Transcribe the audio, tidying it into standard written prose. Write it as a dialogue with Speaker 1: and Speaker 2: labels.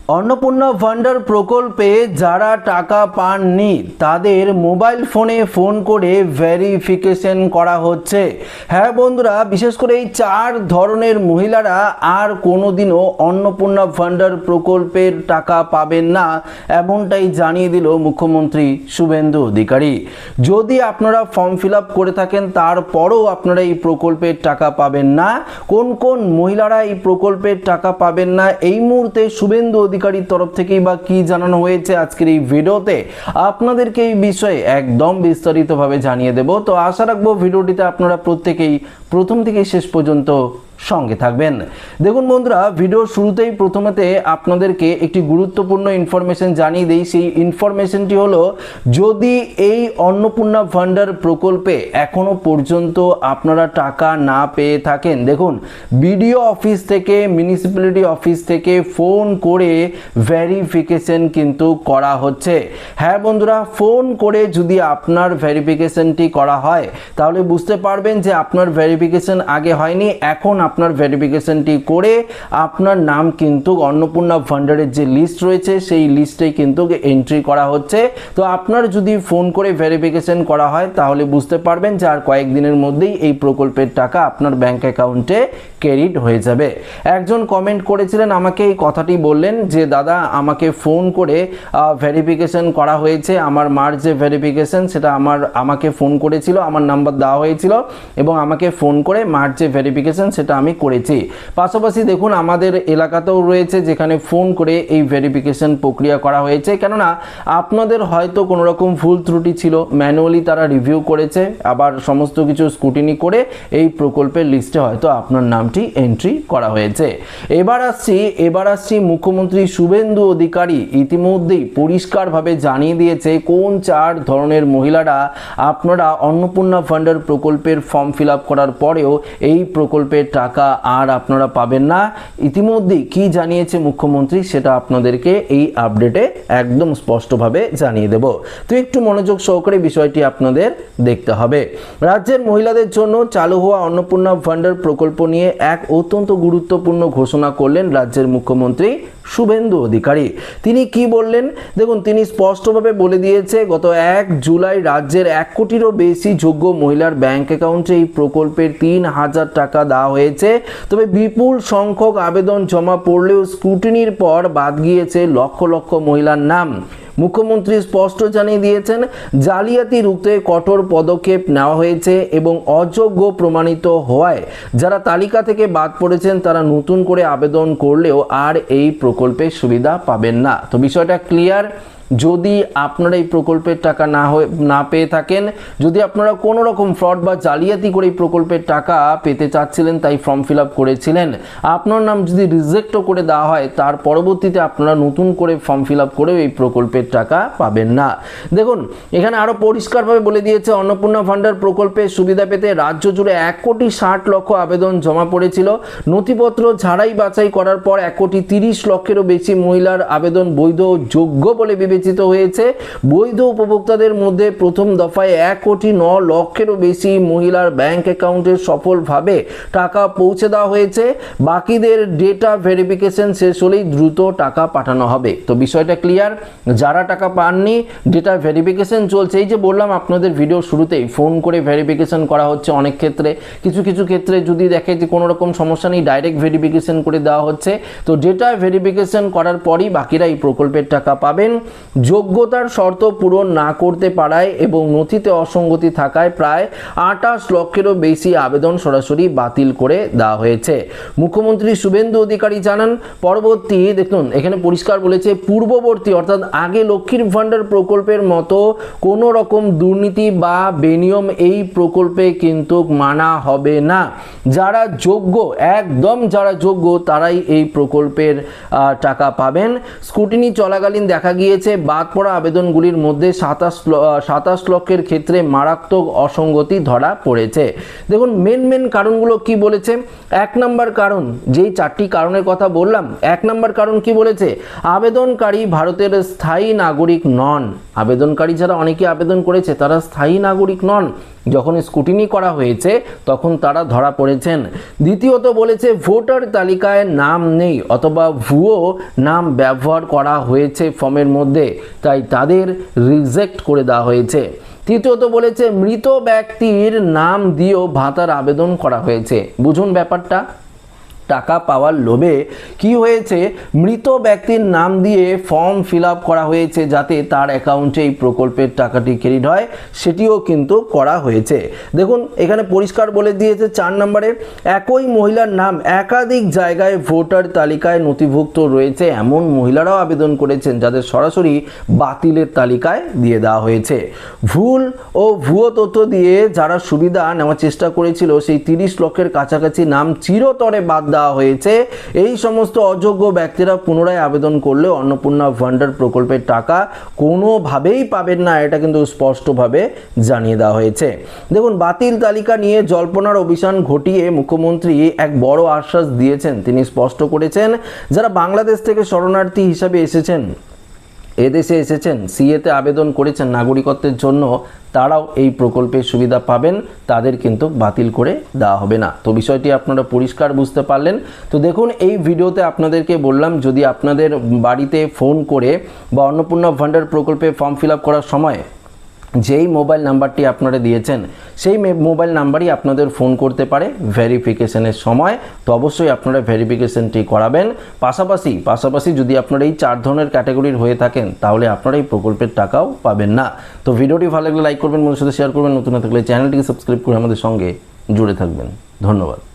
Speaker 1: অন্নপূর্ণা ভান্ডার প্রকল্পে যারা টাকা পাননি তাদের মোবাইল ফোনে ফোন করে ভেরিফিকেশন করা হচ্ছে। হ্যাঁ বন্ধুরা, বিশেষ করে এই 4 ধরনের মহিলারা আর কোনোদিনও অন্নপূর্ণা ভান্ডার প্রকল্পের টাকা পাবেন না, এমনটাই জানিয়ে দিল মুখ্যমন্ত্রী শুভেন্দু অধিকারী। যদি আপনারা ফর্ম ফিল আপ করে থাকেন তারপরও আপনারা এই প্রকল্পের টাকা পাবেন না। কোন কোন মহিলারা এই প্রকল্পের টাকা পাবেন না, এই মুহূর্তে শুভেন্দু অধিকারীর তরফ থেকেই বা কি জানানো হয়েছে আজকের এই ভিডিওতে আপনাদেরকে এই বিষয়ে একদম বিস্তারিতভাবে জানিয়ে দেব। তো আশা রাখবো ভিডিওটিতে আপনারা প্রত্যেকেই প্রথম থেকে শেষ পর্যন্ত সঙ্গে থাকবেন। দেখুন বন্ধুরা, ভিডিওর শুরুতেই প্রথমেতে আপনাদেরকে একটি গুরুত্বপূর্ণ ইনফরমেশন জানিয়ে দিই। সেই ইনফরমেশনটি হলো, যদি এই অন্নপূর্ণা ভান্ডার প্রকল্পে এখনো পর্যন্ত আপনারা টাকা না পেয়ে থাকেন, দেখুন বিডিও অফিস থেকে, মিউনিসিপ্যালিটি অফিস থেকে ফোন করে ভেরিফিকেশন কিন্তু করা হচ্ছে। হ্যাঁ বন্ধুরা, ফোন করে যদি আপনার ভেরিফিকেশনটি করা হয় তাহলে বুঝতে পারবেন যে আপনার ভেরিফিকেশন আগে হয়নি, এখন আপনার ভেরিফিকেশনটি করে আপনার নাম কিন্তু অন্নপূর্ণা ভান্ডারের যে লিস্ট রয়েছে সেই লিস্টে কিন্তু এন্ট্রি করা হচ্ছে। তো আপনার যদি ফোন করে ভেরিফিকেশন করা হয় তাহলে বুঝতে পারবেন যে আর কয়েকদিনের মধ্যেই এই প্রকল্পের টাকা আপনার ব্যাংক অ্যাকাউন্টে ক্রেডিট হয়ে যাবে। একজন কমেন্ট করেছিলেন, আমাকে এই কথাটি বললেন যে দাদা আমাকে ফোন করে ভেরিফিকেশন করা হয়েছে, আমার মার যে ভেরিফিকেশন সেটা আমাকে ফোন করেছিল, আমার নাম্বার দেওয়া হয়েছিল এবং আমাকে ফোন করে মার যে ভেরিফিকেশন সেটা আমি করেছি। পাশাপাশি দেখুন আমাদের এলাকাতেও রয়েছে যেখানে ফোন করে এই ভেরিফিকেশন প্রক্রিয়া করা হয়েছে, কেননা আপনাদের হয়তো কোনো রকম ভুল ত্রুটি ছিল, ম্যানুয়ালি তারা রিভিউ করেছে, আবার সমস্ত কিছু স্ক্রুটিনি করে এই প্রকল্পের লিস্টে হয়তো আপনার নামটি এন্ট্রি করা হয়েছে। এবার আসছি মুখ্যমন্ত্রী শুভেন্দু অধিকারী ইতিমধ্যেই পরিষ্কারভাবে জানিয়ে দিয়েছে কোন 4 ধরনের মহিলারা আপনারা অন্নপূর্ণা ভান্ডার প্রকল্পের ফর্ম ফিল আপ করার পরেও এই প্রকল্পের টাকা আর আপনারা পাবেন না। ইতিমধ্যেই কি জানিয়েছে মুখ্যমন্ত্রী সেটা আপনাদেরকে এই আপডেটে একদম স্পষ্টভাবে জানিয়ে দেব। তো একটু মনোযোগ সহকারে বিষয়টি আপনাদের দেখতে হবে। রাজ্যের মহিলাদের জন্য চালু হওয়া অন্নপূর্ণা ভান্ডার প্রকল্প নিয়ে এক অত্যন্ত গুরুত্বপূর্ণ ঘোষণা করলেন রাজ্যের মুখ্যমন্ত্রী শুভেন্দু অধিকারী। তিনি কি বললেন দেখুন, তিনি স্পষ্টভাবে বলে দিয়েছে গত 1 জুলাই রাজ্যের 1 কোটিরও বেশি যোগ্য মহিলার ব্যাংক অ্যাকাউন্টে এই প্রকল্পের 3,000 টাকা দেওয়া হয়েছে। তবে বিপুল সংখ্যক আবেদন জমা পড়লেও স্ক্রুটিনির পর বাদ গিয়েছে লক্ষ লক্ষ মহিলার নাম। মুখ্যমন্ত্রী স্পষ্ট জানিয়ে দিয়েছেন, জালিয়াতি রুখতে কঠোর পদক্ষেপ নেওয়া হয়েছে এবং অযোগ্য প্রমাণিত হওয়ায় যারা তালিকা থেকে বাদ পড়েছেন তারা নতুন করে আবেদন করলেও আর এই প্রকল্পের সুবিধা পাবেন না। তো বিষয়টা ক্লিয়ার। যদি আপনারা এই প্রকল্পের টাকা না পেয়ে থাকেন, যদি আপনারা কোনো রকম ফ্রড বা জালিয়াতি করে এই প্রকল্পের টাকা পেতে চাচ্ছিলেন তাই ফর্ম ফিল আপ করেছিলেন, আপনার নাম যদি রিজেক্টও করে দেওয়া হয় তার পরবর্তীতে আপনারা নতুন করে ফর্ম ফিল আপ করেও এই প্রকল্পের টাকা পাবেন না। দেখুন এখানে আরও পরিষ্কারভাবে বলে দিয়েছে, অন্নপূর্ণা ভান্ডার প্রকল্পের সুবিধা পেতে রাজ্য জুড়ে 1,60,00,000 আবেদন জমা পড়েছিল। নথিপত্র ঝাড়াই বাছাই করার পর 1,30,00,000-এরও বেশি মহিলার আবেদন বৈধ ও যোগ্য বলে বিবেচিত হয়েছে। বৈধ উপভোক্তাদের মধ্যে প্রথম দফায় 1,09,00,000-এরও বেশি মহিলার ব্যাংক অ্যাকাউন্টে সফলভাবে টাকা পৌঁছে দেওয়া হয়েছে। বাকিদের ডেটা ভেরিফিকেশন শেষ হলেই দ্রুত টাকা পাঠানো হবে। তো বিষয়টা ক্লিয়ার। যারা টাকা পাননি, ডেটা ভেরিফিকেশন চলছে। এই যে বললাম আপনাদের ভিডিও শুরুতেই, ফোন করে ভেরিফিকেশন করা হচ্ছে অনেক ক্ষেত্রে, কিছু কিছু ক্ষেত্রে যদি দেখে যে কোনো রকম সমস্যা নেই ডাইরেক্ট ভেরিফিকেশন করে দেওয়া হচ্ছে। তো ডেটা ভেরিফিকেশন করার পরই বাকিরা এই প্রকল্পের টাকা পাবেন। যোগ্যতার শর্ত পূরণ না করতে পারায় এবং নথিতে অসঙ্গতি থাকায় প্রায় 28,00,000-এরও বেশি আবেদন সরাসরি বাতিল করে দেওয়া হয়েছে। মুখ্যমন্ত্রী শুভেন্দু অধিকারী জানান, পরবর্তী দেখুন এখানে পরিষ্কার বলেছে, পূর্ববর্তী অর্থাৎ আগে লক্ষ্মীর ভান্ডার প্রকল্পের মতো কোনো রকম দুর্নীতি বা বেনিয়ম এই প্রকল্পে কিন্তু মানা হবে না। যারা যোগ্য, একদম যারা যোগ্য তারাই এই প্রকল্পের টাকা পাবেন। স্ক্রুটিনি চলাকালীন দেখা গিয়েছে বাদ পড়া আবেদনগুলির মধ্যে 27,00,000-এর ক্ষেত্রে মারাত্মক অসঙ্গতি ধরা পড়েছে। দেখুন মেন কারণগুলো কি বলেছে। 1 নম্বর কারণ, যেই 4টি কারণের কথা বললাম, 1 নম্বর কারণ কি বলেছে, আবেদনকারী ভারতের স্থায়ী নাগরিক নন। আবেদনকারী যারা অনেকে আবেদন করেছে তারা স্থায়ী নাগরিক নন। যখন স্ক্রুটিনি করা হয়েছে তখন তারা ধরা পড়েছেন। দ্বিতীয়ত বলেছে ভোটার তালিকায় নাম নেই অথবা ভুয়ো নাম ব্যবহার করা হয়েছে ফর্মের মধ্যে, তাই তাদের রিজেক্ট করে দেওয়া হয়েছে। তৃতীয়ত বলেছে মৃত ব্যক্তির নাম দিয়েও ভাতার আবেদন করা হয়েছে। বুঝুন ব্যাপারটা, টাকা পাওয়ার লোভে কি হয়েছে, মৃত ব্যক্তির নাম দিয়ে ফর্ম ফিল আপ করা হয়েছে যাতে তার অ্যাকাউন্টে এই প্রকল্পের টাকাটি ক্রেডিট হয়, সেটিও কিন্তু করা হয়েছে। দেখুন এখানে পরিষ্কার বলে দিয়েছে 4 নম্বরে, একই মহিলার নাম একাধিক জায়গায় ভোটার তালিকায় নথিভুক্ত রয়েছে এমন মহিলারাও আবেদন করেছেন যাদের সরাসরি বাতিলের তালিকায় দিয়ে দেওয়া হয়েছে। ভুল ও ভুয়ো তথ্য দিয়ে যারা সুবিধা নেওয়ার চেষ্টা করেছিল সেই 30 লক্ষের কাছাকাছি নাম চিরতরে বাদ দেওয়া হয়েছে। এই সমস্ত অযোগ্য ব্যক্তিরা পুনরায় আবেদন করলে অন্নপূর্ণা ভান্ডার প্রকল্পের টাকা কোনোভাবেই পাবেন না, এটা কিন্তু স্পষ্টভাবে জানিয়ে দেওয়া হয়েছে। দেখুন বাতিল তালিকা নিয়ে জল্পনার অভিযান ঘটিয়ে মুখ্যমন্ত্রী এক বড় আশ্বাস দিয়েছেন। তিনি স্পষ্ট করেছেন যারা বাংলাদেশ থেকে শরণার্থী হিসাবে এসেছেন, এদেশে এসেছেন, সিএতে আবেদন করেছেন নাগরিকত্বের জন্য, তারাও এই প্রকল্পের সুবিধা পাবেন, তাদের কিন্তু বাতিল করে দেওয়া হবে না। তো বিষয়টি আপনারা পরিষ্কার বুঝতে পারলেন। তো দেখুন এই ভিডিওতে আপনাদেরকে বললাম যদি আপনাদের বাড়িতে ফোন করে বা অন্নপূর্ণা ভান্ডার প্রকল্পে ফর্ম ফিল আপ করার সময় যেই মোবাইল নাম্বারটি আপনারা দিয়েছেন সেই মোবাইল নাম্বারই আপনাদের ফোন করতে পারে ভেরিফিকেশনের সময়, তো অবশ্যই আপনারা ভেরিফিকেশনটি করাবেন। পাশাপাশি যদি আপনারা এই 4 ধরনের ক্যাটাগরির হয়ে থাকেন তাহলে আপনারা এই প্রকল্পের টাকাও পাবেন না। তো ভিডিওটি ভালো লাগলে লাইক করবেন, বন্ধুদের সাথে শেয়ার করবেন, নতুন না থাকলে চ্যানেলটিকে সাবস্ক্রাইব করে আমাদের সঙ্গে জুড়ে থাকবেন। ধন্যবাদ।